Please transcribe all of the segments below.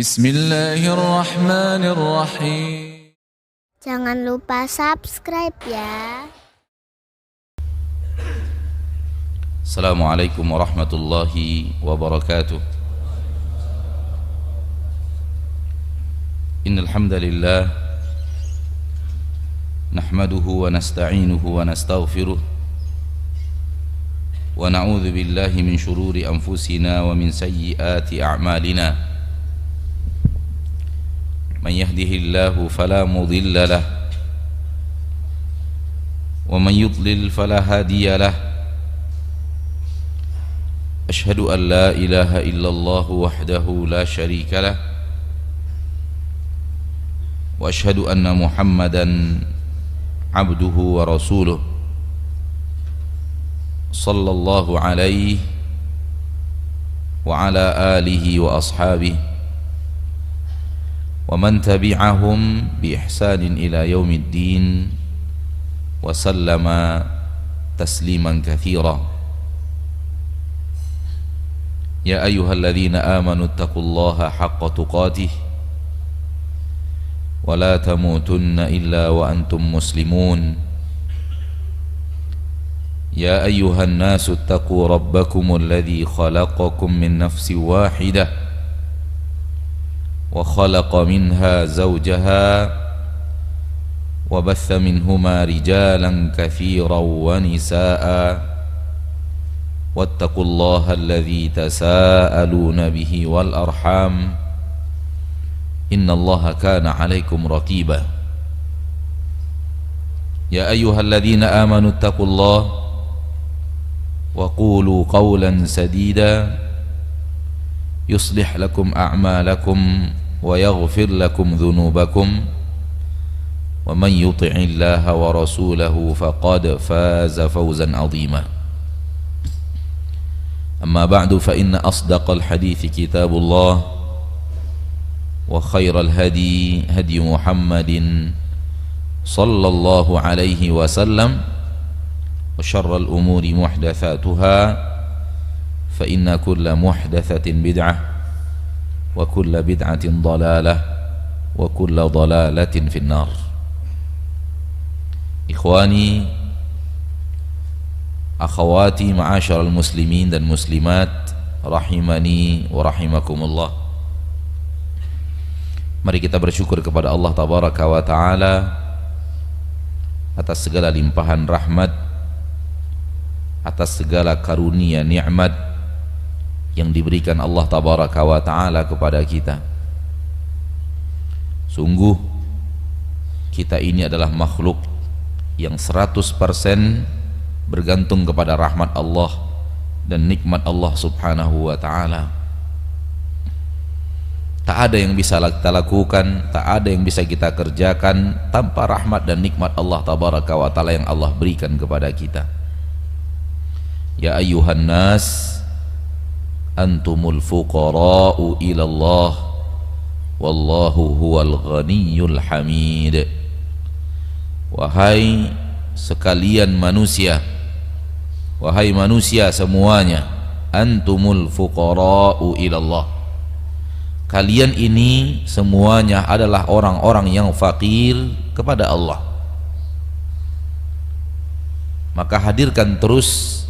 Bismillahirrahmanirrahim. Jangan lupa subscribe ya. Assalamualaikum warahmatullahi wabarakatuh. Innal hamdalillah nahmaduhu wa nasta'inuhu wa nastaghfiruh wa na'udzu billahi min shururi anfusina wa min sayyiati a'malina. Man yahdihillahu fala mudilla lah wa man yudlil fala hadiya lah. Ashhadu an la ilaha illallah wahdahu la syarika lah wa ashhadu anna Muhammadan abduhu wa rasuluh sallallahu alaihi wa ala alihi wa ashabihi wa man tabi'ahum bi ihsanin ila yaumiddin wa sallama tasliman katsira. Ya ayyuhalladzina amanu taqullaha haqqa tuqatih wa la tamutunna illa wa antum muslimun. Ya ayyuhan nasu taqu rabbakumul ladzi khalaqakum min nafsin wahidah wa khalaqa minha zawjaha wa batha minhuma rijalan katsiran wa nisaa'a wattaqullaha alladzi tasaaluna bihi wal arham innallaha kana 'alaikum raqiba. Ya ayyuhalladzina amanu taqullaha wa qulu qawlan sadida yuslih lakum a'malakum wa yaghfir lakum dhunubakum wa man yuti'illaha wa rasulahu faqad faza fawzan 'azima. Amma ba'du fa inna asdaqal hadithi kitabullah wa khairal hadi hadi Muhammadin sallallahu alaihi wasallam wa syarral umuri muhdatsatuha fa inna kulla muhdatsatin bid'ah wa kulla bid'atin dhalalah wa kulla dhalalatin finnar. Ikhwani, akhawati, ma'asyiral muslimin dan muslimat rahimani wa rahimakumullah. Mari kita bersyukur kepada Allah tabaraka wa taala atas segala limpahan rahmat, atas segala karunia nikmat yang diberikan Allah tabaraka wa taala kepada kita. Sungguh kita ini adalah makhluk yang 100% bergantung kepada rahmat Allah dan nikmat Allah subhanahu wa ta'ala. Tak ada yang bisa kita lakukan, tak ada yang bisa kita kerjakan tanpa rahmat dan nikmat Allah tabaraka wa ta'ala yang Allah berikan kepada kita. Ya ayyuhan nas antumul fuqara'u ilallah wallahu huwal ghaniyyul hamid. Wahai sekalian manusia, wahai manusia semuanya, antumul fuqara'u ilallah, kalian ini semuanya adalah orang-orang yang fakir kepada Allah. Maka hadirkan terus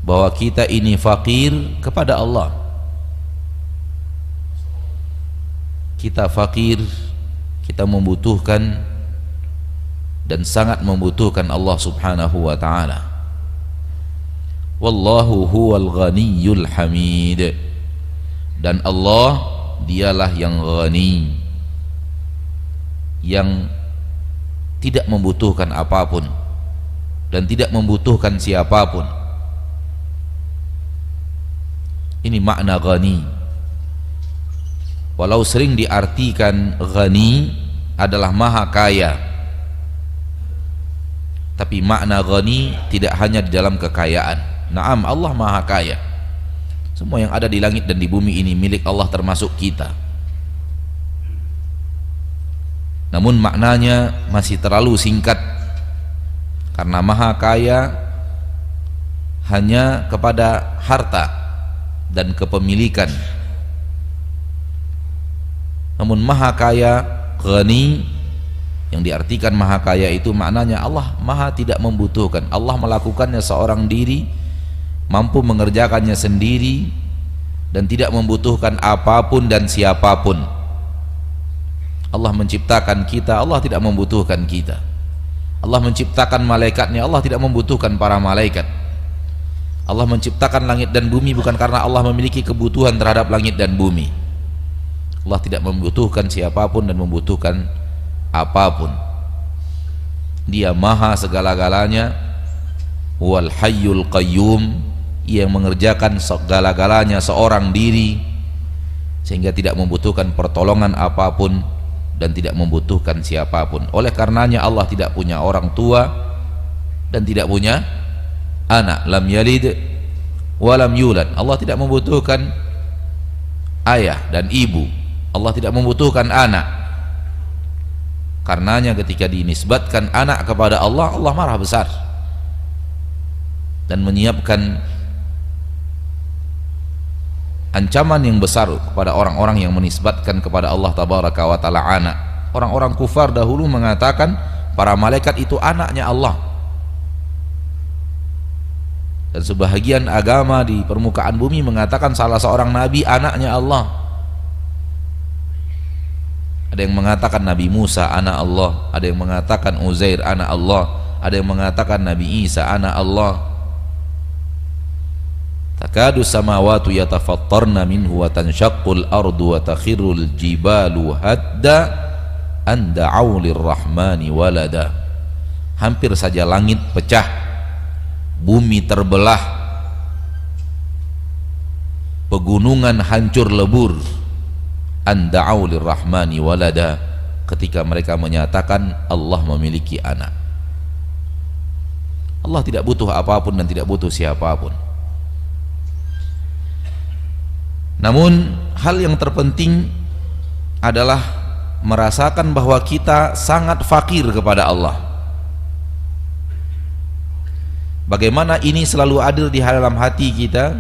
bahwa kita ini fakir kepada Allah. Kita fakir, kita membutuhkan dan sangat membutuhkan Allah subhanahu wa ta'ala. Wallahu huwal ghaniyyul hamid. Dan Allah dialah yang ghani, yang tidak membutuhkan apapun dan tidak membutuhkan siapapun. Ini makna ghani. Walau sering diartikan ghani adalah maha kaya, tapi makna ghani tidak hanya di dalam kekayaan. Naam, Allah maha kaya. Semua yang ada di langit dan di bumi ini milik Allah termasuk kita. Namun maknanya masih terlalu singkat, karena maha kaya hanya kepada harta dan kepemilikan. Namun maha kaya, ghani, yang diartikan maha kaya itu maknanya Allah maha tidak membutuhkan. Allah melakukannya seorang diri, mampu mengerjakannya sendiri, dan tidak membutuhkan apapun dan siapapun. Allah menciptakan kita, Allah tidak membutuhkan kita. Allah menciptakan malaikatnya, Allah tidak membutuhkan para malaikat. Allah menciptakan langit dan bumi bukan karena Allah memiliki kebutuhan terhadap langit dan bumi. Allah tidak membutuhkan siapapun dan membutuhkan apapun. Dia maha segala-galanya, wal hayyul qayyum, yang mengerjakan segala-galanya seorang diri, sehingga tidak membutuhkan pertolongan apapun dan tidak membutuhkan siapapun. Oleh karenanya Allah tidak punya orang tua dan tidak punya anak. Lam yalid walam yulad. Allah tidak membutuhkan ayah dan ibu. Allah tidak membutuhkan anak. Karenanya ketika dinisbatkan anak kepada Allah, Allah marah besar dan menyiapkan ancaman yang besar kepada orang-orang yang menisbatkan kepada Allah tabaraka wa ta'ala anak. Orang-orang kufar dahulu mengatakan para malaikat itu anaknya Allah, dan sebahagian agama di permukaan bumi mengatakan salah seorang nabi anaknya Allah. Ada yang mengatakan Nabi Musa anak Allah, ada yang mengatakan Uzair anak Allah, ada yang mengatakan Nabi Isa anak Allah. Takadu samawatu yatafattarna minhu wa tanshaqqul ardu wa takhirul jibalu hadda an da'u lirrahmani walada. Hampir saja langit pecah, bumi terbelah, pegunungan hancur lebur, an da'u lirrahmani walada, ketika mereka menyatakan Allah memiliki anak. Allah tidak butuh apapun dan tidak butuh siapapun. Namun hal yang terpenting adalah merasakan bahwa kita sangat fakir kepada Allah. Bagaimana ini selalu hadir di dalam hati kita,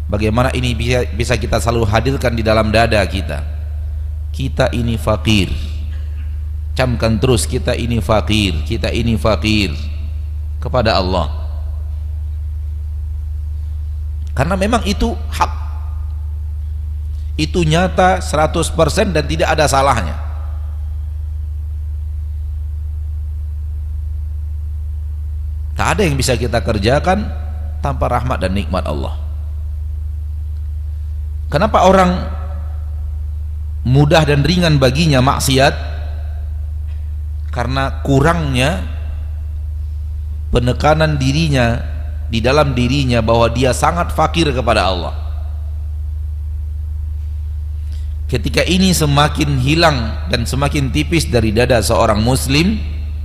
bagaimana ini bisa kita selalu hadirkan di dalam dada kita. Kita ini fakir. Camkan terus, kita ini fakir, kita ini fakir kepada Allah. Karena memang itu hak, itu nyata 100% dan tidak ada salahnya. Tak ada yang bisa kita kerjakan tanpa rahmat dan nikmat Allah. Kenapa orang mudah dan ringan baginya maksiat? Karena kurangnya penekanan dirinya di dalam dirinya bahwa dia sangat fakir kepada Allah. Ketika ini semakin hilang dan semakin tipis dari dada seorang muslim,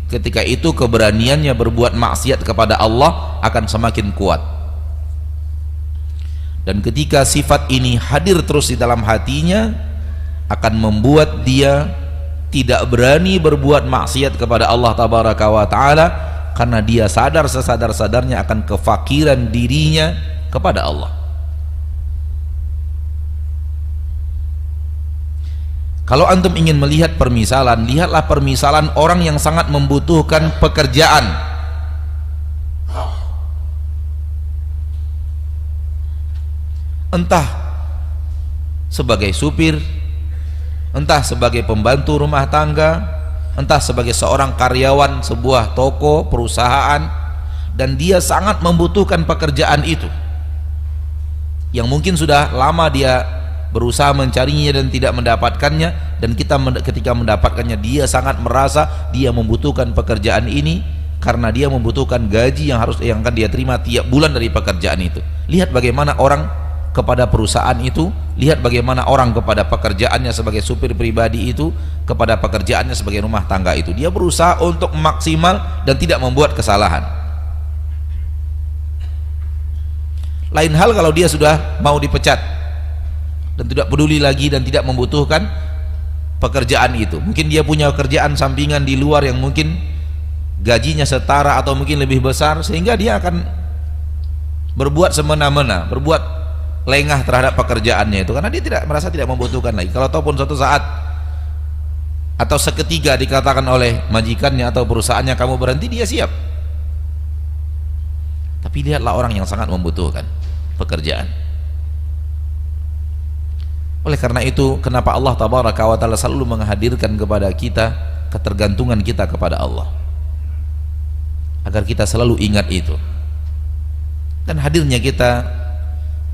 ketika itu keberaniannya berbuat maksiat kepada Allah akan semakin kuat. Dan ketika sifat ini hadir terus di dalam hatinya, akan membuat dia tidak berani berbuat maksiat kepada Allah tabaraka wa ta'ala, karena dia sadar sesadar-sadarnya akan kefakiran dirinya kepada Allah. Kalau antum ingin melihat permisalan, lihatlah permisalan orang yang sangat membutuhkan pekerjaan. Entah sebagai supir, entah sebagai pembantu rumah tangga, entah sebagai seorang karyawan sebuah toko, perusahaan, dan dia sangat membutuhkan pekerjaan itu, yang mungkin sudah lama dia berusaha mencarinya dan tidak mendapatkannya, dan ketika mendapatkannya dia sangat merasa dia membutuhkan pekerjaan ini karena dia membutuhkan gaji yang akan dia terima tiap bulan dari pekerjaan itu. Lihat bagaimana orang kepada perusahaan itu, lihat bagaimana orang kepada pekerjaannya sebagai supir pribadi itu, kepada pekerjaannya sebagai rumah tangga itu, dia berusaha untuk maksimal dan tidak membuat kesalahan. Lain hal kalau dia sudah mau dipecat dan tidak peduli lagi dan tidak membutuhkan pekerjaan itu. Mungkin dia punya pekerjaan sampingan di luar yang mungkin gajinya setara atau mungkin lebih besar, sehingga dia akan berbuat semena-mena, berbuat lengah terhadap pekerjaannya itu karena dia merasa tidak membutuhkan lagi. Kalau ataupun suatu saat atau seketika dikatakan oleh majikannya atau perusahaannya kamu berhenti, dia siap. Tapi lihatlah orang yang sangat membutuhkan pekerjaan. Oleh karena itu, kenapa Allah tabaraka wa ta'ala selalu menghadirkan kepada kita ketergantungan kita kepada Allah, agar kita selalu ingat itu. Dan hadirnya kita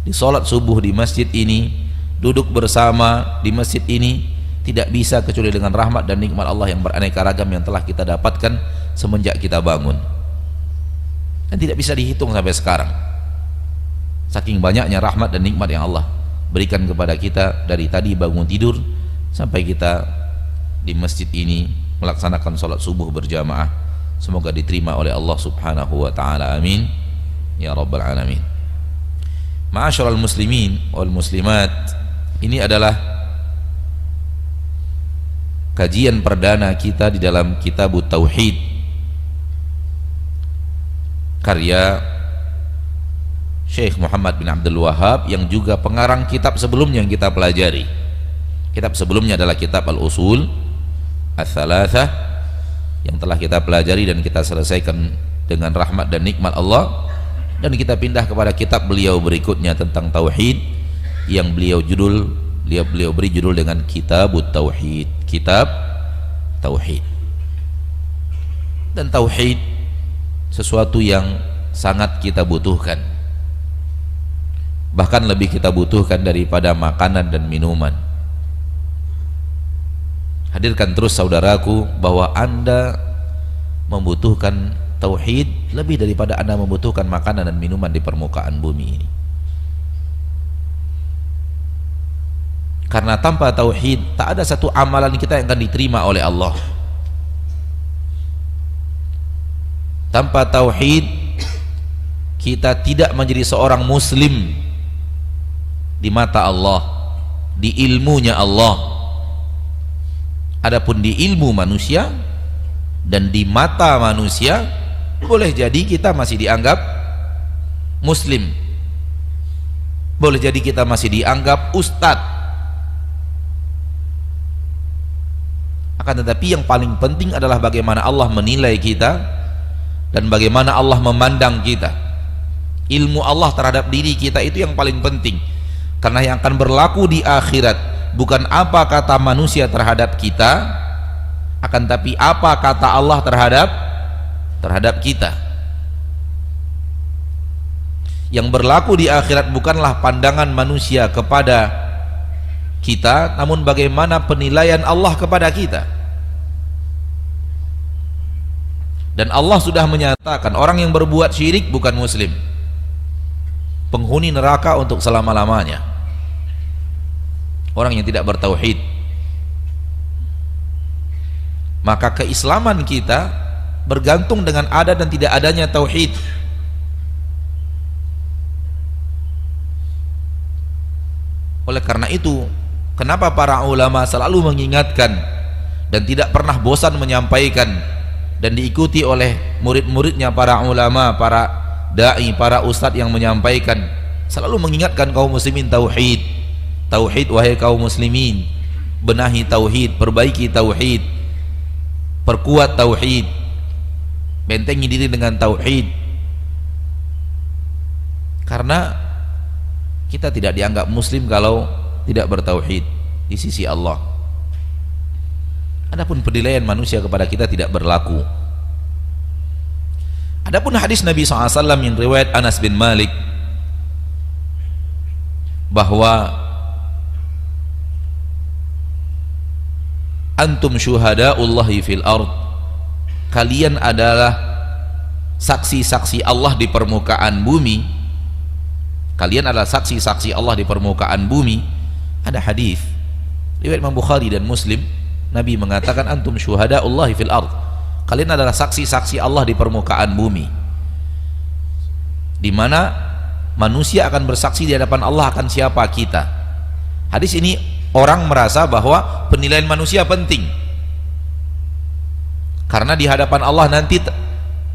di sholat subuh di masjid ini, duduk bersama di masjid ini, tidak bisa kecuali dengan rahmat dan nikmat Allah yang beraneka ragam yang telah kita dapatkan semenjak kita bangun, dan tidak bisa dihitung sampai sekarang. Saking banyaknya rahmat dan nikmat yang Allah berikan kepada kita dari tadi bangun tidur sampai kita di masjid ini melaksanakan sholat subuh berjamaah. Semoga diterima oleh Allah subhanahu wa ta'ala, amin ya rabbal alamin. Ma'asyiral muslimin wal muslimat, ini adalah kajian perdana kita di dalam kitab Tauhid karya Syekh Muhammad bin Abdul Wahhab, yang juga pengarang kitab sebelumnya yang kita pelajari. Kitab sebelumnya adalah kitab Al-Usul Ats-Tsalatsah yang telah kita pelajari dan kita selesaikan dengan rahmat dan nikmat Allah, dan kita pindah kepada kitab beliau berikutnya tentang tauhid yang beliau beri judul dengan Kitab Tauhid, kitab tauhid. Dan tauhid sesuatu yang sangat kita butuhkan, bahkan lebih kita butuhkan daripada makanan dan minuman. Hadirkan terus saudaraku bahwa Anda membutuhkan tauhid lebih daripada Anda membutuhkan makanan dan minuman di permukaan bumi ini. Karena tanpa tauhid tak ada satu amalan kita yang akan diterima oleh Allah. Tanpa tauhid kita tidak menjadi seorang muslim di mata Allah, di ilmunya Allah. Adapun di ilmu manusia dan di mata manusia, boleh jadi kita masih dianggap muslim, boleh jadi kita masih dianggap ustadz. Akan tetapi yang paling penting adalah bagaimana Allah menilai kita dan bagaimana Allah memandang kita. Ilmu Allah terhadap diri kita itu yang paling penting, karena yang akan berlaku di akhirat bukan apa kata manusia terhadap kita, akan tapi apa kata Allah terhadap kita. Yang berlaku di akhirat bukanlah pandangan manusia kepada kita, namun bagaimana penilaian Allah kepada kita. Dan Allah sudah menyatakan orang yang berbuat syirik bukan muslim, penghuni neraka untuk selama-lamanya. Orang yang tidak bertauhid, maka keislaman kita bergantung dengan ada dan tidak adanya tauhid. Oleh karena itu, kenapa para ulama selalu mengingatkan dan tidak pernah bosan menyampaikan, dan diikuti oleh murid-muridnya para ulama, para dai, para ustadz yang menyampaikan, selalu mengingatkan kaum muslimin tauhid. Tauhid wahai kaum muslimin, benahi tauhid, perbaiki tauhid, perkuat tauhid, bentengi diri dengan tauhid. Karena kita tidak dianggap muslim kalau tidak bertauhid di sisi Allah. Adapun penilaian manusia kepada kita tidak berlaku. Adapun hadis Nabi SAW yang riwayat Anas bin Malik, bahwa antum syuhadaullahi fil ard, kalian adalah saksi-saksi Allah di permukaan bumi. Kalian adalah saksi-saksi Allah di permukaan bumi. Ada hadis riwayat Imam Bukhari dan Muslim, Nabi mengatakan antum syuhadaullahi fil ard, kalian adalah saksi-saksi Allah di permukaan bumi, di mana manusia akan bersaksi di hadapan Allah akan siapa kita. Hadis ini orang merasa bahwa penilaian manusia penting, karena di hadapan Allah nanti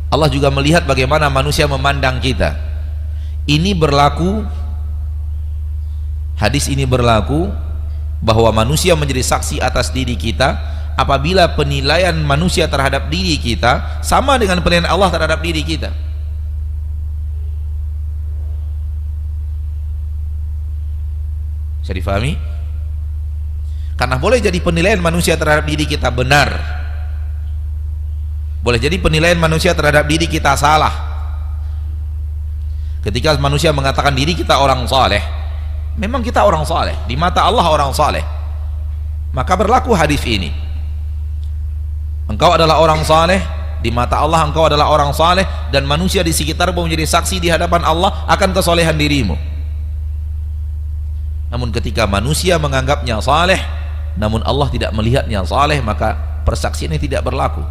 Allah juga melihat bagaimana manusia memandang kita. Ini berlaku Hadis ini berlaku bahwa manusia menjadi saksi atas diri kita apabila penilaian manusia terhadap diri kita sama dengan penilaian Allah terhadap diri kita. Bisa difahami? Karena boleh jadi penilaian manusia terhadap diri kita benar, boleh jadi penilaian manusia terhadap diri kita salah. Ketika manusia mengatakan diri kita orang saleh, memang kita orang saleh, di mata Allah orang saleh, maka berlaku hadis ini. Engkau adalah orang saleh, di mata Allah engkau adalah orang saleh, dan manusia di sekitarmu menjadi saksi di hadapan Allah akan kesolehan dirimu. Namun ketika manusia menganggapnya saleh, namun Allah tidak melihatnya saleh, maka persaksian ini tidak berlaku.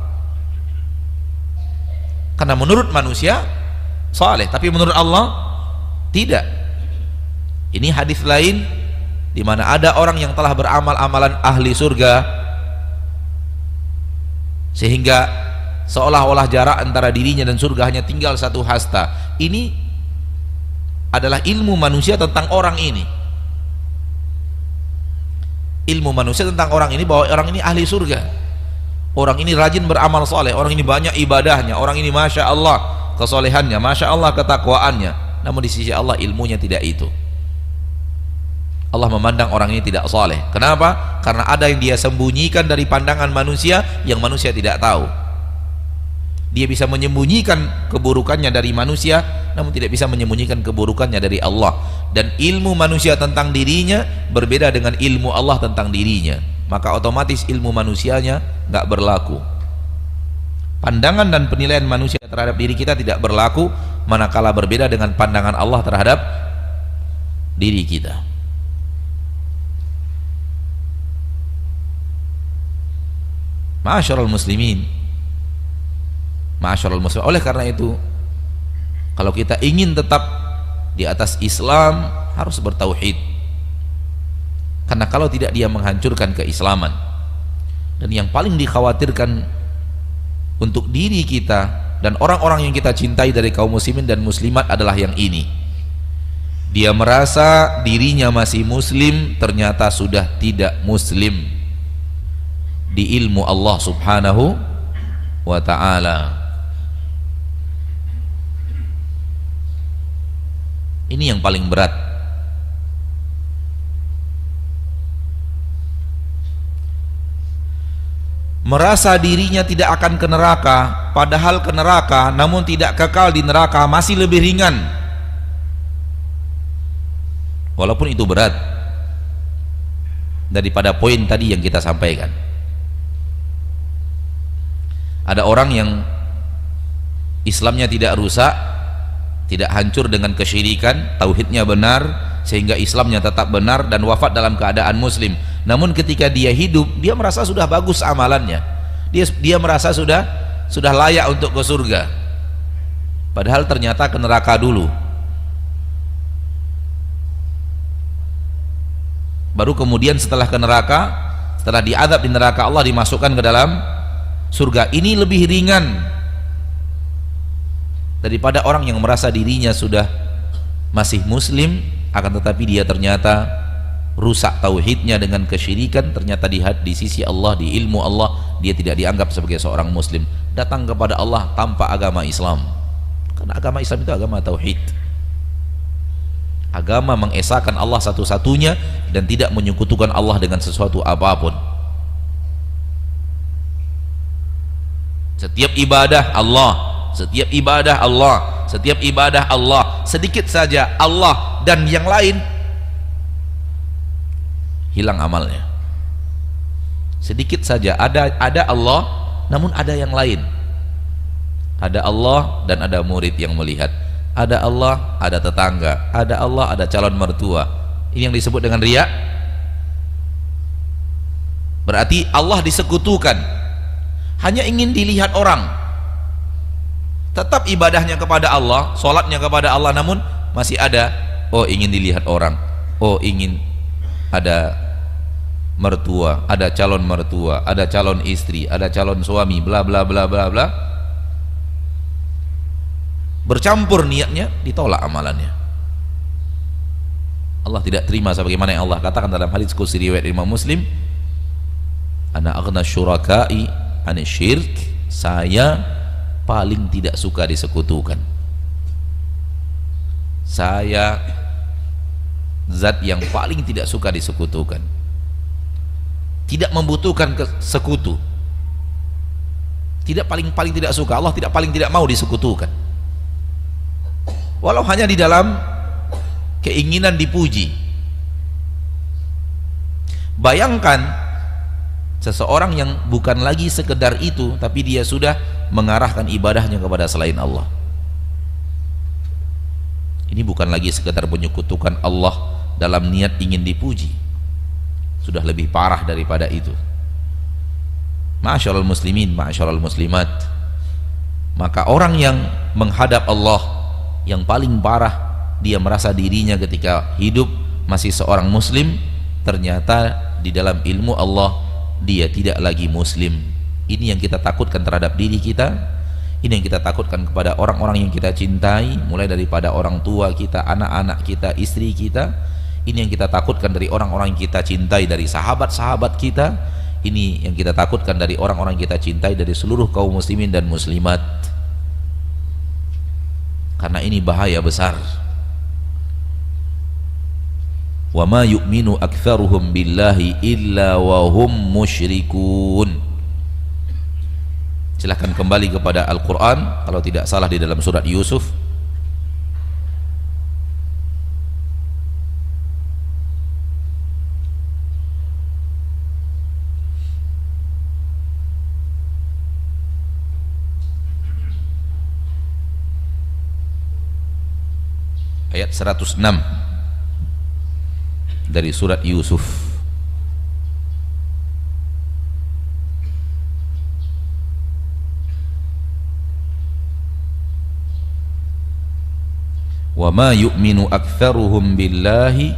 Karena menurut manusia saleh, tapi menurut Allah tidak. Ini hadis lain di mana ada orang yang telah beramal amalan ahli surga, sehingga seolah-olah jarak antara dirinya dan surga hanya tinggal satu hasta. Ini adalah ilmu manusia tentang orang ini. Ilmu manusia tentang orang ini, bahwa orang ini ahli surga, orang ini rajin beramal soleh, orang ini banyak ibadahnya, orang ini masya Allah kesolehannya, masya Allah ketakwaannya. Namun di sisi Allah ilmunya tidak itu. Allah memandang orang ini tidak soleh. Kenapa? Karena ada yang dia sembunyikan dari pandangan manusia yang manusia tidak tahu. Dia bisa menyembunyikan keburukannya dari manusia, namun tidak bisa menyembunyikan keburukannya dari Allah. Dan ilmu manusia tentang dirinya berbeda dengan ilmu Allah tentang dirinya, maka otomatis ilmu manusianya nggak berlaku. Pandangan dan penilaian manusia terhadap diri kita tidak berlaku manakala berbeda dengan pandangan Allah terhadap diri kita. Ma'asyiral muslimin, ma'asyiral muslimin. Oleh karena itu, kalau kita ingin tetap di atas Islam, harus bertauhid. Karena kalau tidak, dia menghancurkan keislaman. Dan yang paling dikhawatirkan untuk diri kita dan orang-orang yang kita cintai dari kaum muslimin dan muslimat adalah yang ini. Dia merasa dirinya masih muslim, ternyata sudah tidak muslim di ilmu Allah subhanahu wa ta'ala. Ini yang paling berat. Merasa dirinya tidak akan ke neraka, padahal ke neraka namun tidak kekal di neraka, masih lebih ringan. Walaupun itu berat daripada poin tadi yang kita sampaikan. Ada orang yang Islamnya tidak rusak, tidak hancur dengan kesyirikan, tauhidnya benar sehingga Islamnya tetap benar dan wafat dalam keadaan muslim. Namun ketika dia hidup, dia merasa sudah bagus amalannya, dia merasa sudah layak untuk ke surga, padahal ternyata ke neraka dulu. Baru kemudian setelah ke neraka, setelah diazab di neraka, Allah dimasukkan ke dalam surga. Ini lebih ringan daripada orang yang merasa dirinya sudah masih muslim, akan tetapi dia ternyata rusak tauhidnya dengan kesyirikan. Ternyata di sisi Allah, di ilmu Allah, dia tidak dianggap sebagai seorang muslim, datang kepada Allah tanpa agama Islam. Karena agama Islam itu agama tauhid, agama mengesahkan Allah satu-satunya dan tidak menyekutukan Allah dengan sesuatu apapun. Setiap ibadah Allah, setiap ibadah Allah, setiap ibadah Allah. Sedikit saja Allah dan yang lain, hilang amalnya. Sedikit saja ada Allah, namun ada yang lain. Ada Allah dan ada murid yang melihat. Ada Allah, ada tetangga. Ada Allah, ada calon mertua. Ini yang disebut dengan riya. Berarti Allah disekutukan, hanya ingin dilihat orang. Tetap ibadahnya kepada Allah, sholatnya kepada Allah, namun masih ada, oh ingin dilihat orang, oh ingin ada mertua, ada calon mertua, ada calon istri, ada calon suami, bla bla bla bla bla. Bercampur niatnya, ditolak amalannya. Allah tidak terima sebagaimana yang Allah katakan dalam hadis qudsi riwayat Imam Muslim, ana aghna syuraka'i an syirk, saya paling tidak suka disekutukan. Saya zat yang paling tidak suka disekutukan, tidak membutuhkan sekutu, tidak paling tidak suka. Allah tidak paling tidak mau disekutukan, walau hanya di dalam keinginan dipuji. Bayangkan seseorang yang bukan lagi sekedar itu, tapi dia sudah mengarahkan ibadahnya kepada selain Allah. Ini bukan lagi sekedar menyekutukan Allah dalam niat ingin dipuji, sudah lebih parah daripada itu. Ma'asyiral muslimin, ma'asyiral muslimat, maka orang yang menghadap Allah yang paling parah, dia merasa dirinya ketika hidup masih seorang muslim, ternyata di dalam ilmu Allah dia tidak lagi muslim. Ini yang kita takutkan terhadap diri kita, ini yang kita takutkan kepada orang-orang yang kita cintai, mulai daripada orang tua kita, anak-anak kita, istri kita. Ini yang kita takutkan dari orang-orang yang kita cintai, dari sahabat-sahabat kita. Ini yang kita takutkan dari orang-orang yang kita cintai, dari seluruh kaum muslimin dan muslimat. Karena ini bahaya besar. Wa ma yu'minu aktsaruhum billahi illa wa hum musyrikun. Silahkan kembali kepada Al-Quran, kalau tidak salah di dalam surat Yusuf ayat 106 dari surat Yusuf. Wa ma yu'minu aktsaruhum billahi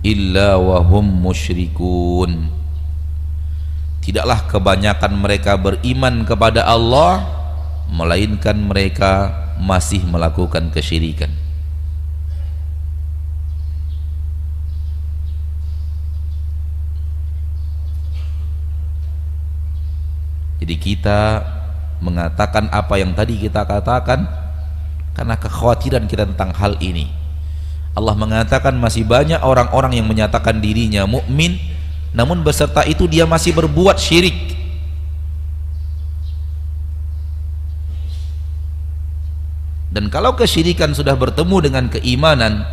illa wa hum musyrikun. Tidaklah kebanyakan mereka beriman kepada Allah melainkan mereka masih melakukan kesyirikan. Jadi kita mengatakan apa yang tadi kita katakan karena kekhawatiran kita tentang hal ini. Allah mengatakan masih banyak orang-orang yang menyatakan dirinya mukmin, namun beserta itu dia masih berbuat syirik. Dan kalau kesyirikan sudah bertemu dengan keimanan,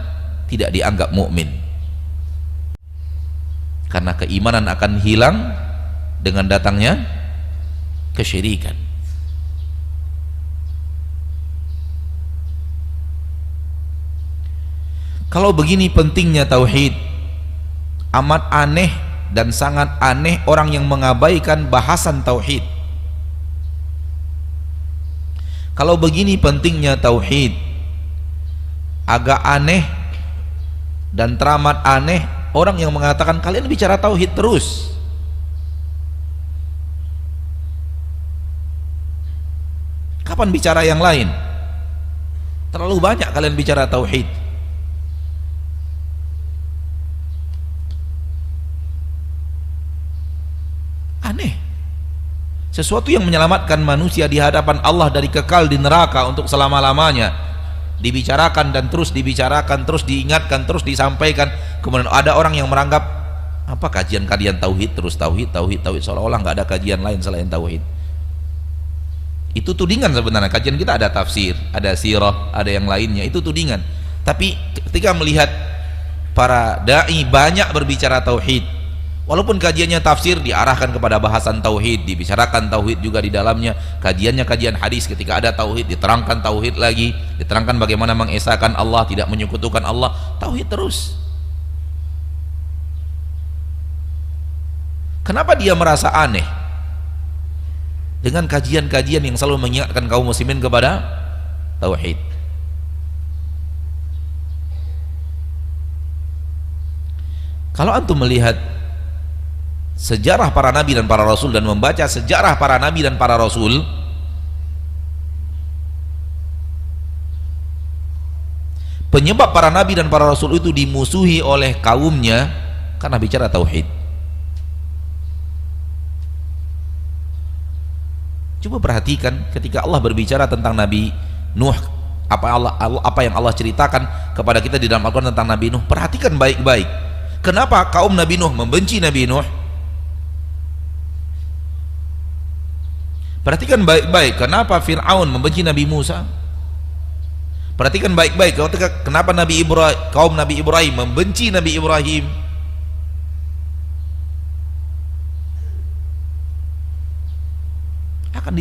tidak dianggap mukmin. Karena keimanan akan hilang dengan datangnya kesyirikan. Kalau begini pentingnya tauhid, amat aneh dan sangat aneh orang yang mengabaikan bahasan tauhid. Kalau begini pentingnya tauhid, agak aneh dan teramat aneh orang yang mengatakan kalian bicara tauhid terus. Kapan bicara yang lain? Terlalu banyak kalian bicara tauhid. Aneh. Sesuatu yang menyelamatkan manusia di hadapan Allah dari kekal di neraka untuk selama-lamanya dibicarakan dan terus dibicarakan, terus diingatkan, terus disampaikan. Kemudian ada orang yang meranggap apa kajian tauhid terus tauhid seolah-olah nggak ada kajian lain selain tauhid. Itu tudingan sebenarnya. Kajian kita ada tafsir, ada sirah, ada yang lainnya, itu tudingan. Tapi ketika melihat para dai banyak berbicara tauhid, walaupun kajiannya tafsir diarahkan kepada bahasan tauhid, dibicarakan tauhid juga di dalamnya. Kajiannya kajian hadis, ketika ada tauhid diterangkan tauhid lagi, diterangkan bagaimana mengesahkan Allah, tidak menyekutukan Allah, tauhid terus. Kenapa dia merasa aneh dengan kajian-kajian yang selalu mengingatkan kaum muslimin kepada tauhid? Kalau antum melihat sejarah para nabi dan para rasul dan membaca sejarah para nabi dan para rasul, Penyebab para nabi dan para rasul itu dimusuhi oleh kaumnya karena bicara tauhid. Coba perhatikan ketika Allah berbicara tentang Nabi Nuh, apa yang Allah ceritakan kepada kita di dalam Al-Quran tentang Nabi Nuh, perhatikan baik-baik. Kenapa kaum Nabi Nuh membenci Nabi Nuh? Perhatikan baik-baik, kenapa Fir'aun membenci Nabi Musa? Perhatikan baik-baik, kenapa kaum Nabi Ibrahim membenci Nabi Ibrahim? Akan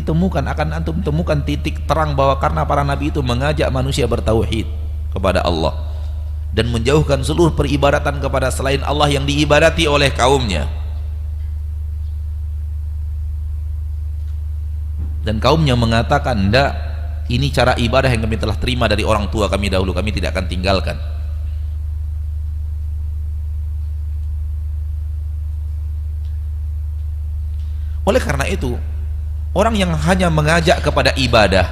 antum temukan titik terang bahwa karena para nabi itu mengajak manusia bertauhid kepada Allah dan menjauhkan seluruh peribadatan kepada selain Allah yang diibadati oleh kaumnya. Dan kaumnya mengatakan, "Enggak, ini cara ibadah yang kami telah terima dari orang tua kami dahulu, kami tidak akan tinggalkan." Oleh karena itu, orang yang hanya mengajak kepada ibadah,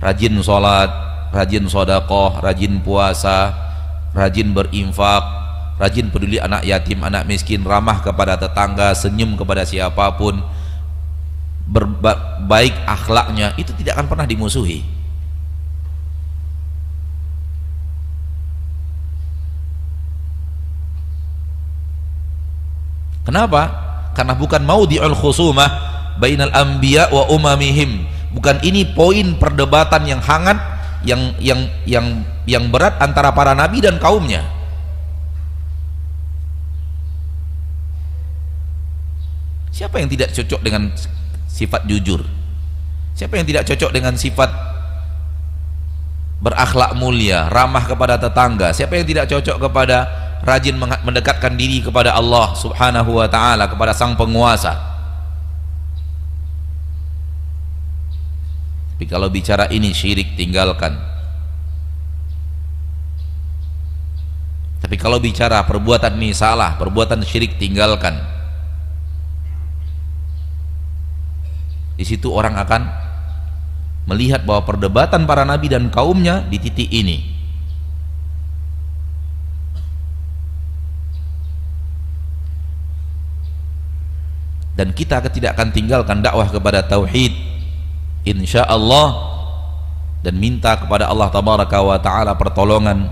rajin sholat, rajin sedekah, rajin puasa, rajin berinfak, rajin peduli anak yatim, anak miskin, ramah kepada tetangga, senyum kepada siapapun, baik akhlaknya, itu tidak akan pernah dimusuhi. Kenapa? Karena bukan maudhi'ul khusumah bainal anbiya wa umamihim. Bukan ini poin perdebatan yang hangat, yang berat antara para nabi dan kaumnya. Siapa yang tidak cocok dengan sifat jujur? Siapa yang tidak cocok dengan sifat berakhlak mulia, ramah kepada tetangga? Siapa yang tidak cocok kepada rajin mendekatkan diri kepada Allah Subhanahu wa ta'ala, kepada Sang Penguasa? Tapi kalau bicara ini syirik, tinggalkan. Tapi kalau bicara perbuatan ini salah, perbuatan syirik, tinggalkan. Di situ orang akan melihat bahwa perdebatan para nabi dan kaumnya di titik ini. Dan kita tidak akan tinggalkan dakwah kepada tauhid, insya Allah, dan minta kepada Allah tabaraka wa ta'ala pertolongan,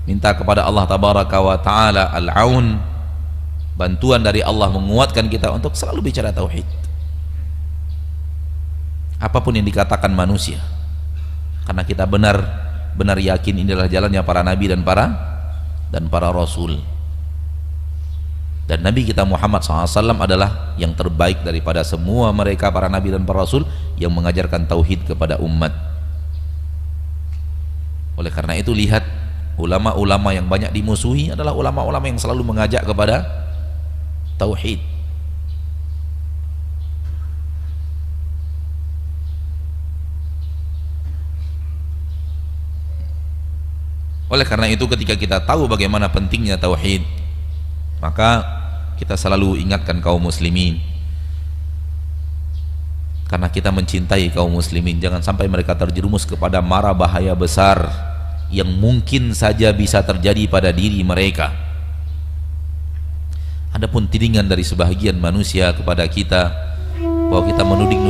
minta kepada Allah tabaraka wa ta'ala al-aun, bantuan dari Allah menguatkan kita untuk selalu bicara tauhid. Apapun yang dikatakan manusia, karena kita benar yakin inilah jalannya para nabi dan para rasul. Dan Nabi kita Muhammad SAW adalah yang terbaik daripada semua mereka, para nabi dan para rasul, yang mengajarkan tauhid kepada umat. Oleh karena itu, lihat, ulama-ulama yang banyak dimusuhi adalah ulama-ulama yang selalu mengajak kepada tauhid. Oleh karena itu, ketika kita tahu bagaimana pentingnya tauhid, maka kita selalu ingatkan kaum muslimin, karena kita mencintai kaum muslimin, jangan sampai mereka terjerumus kepada mara bahaya besar yang mungkin saja bisa terjadi pada diri mereka. Adapun tidingan dari sebahagian manusia kepada kita bahwa kita menuding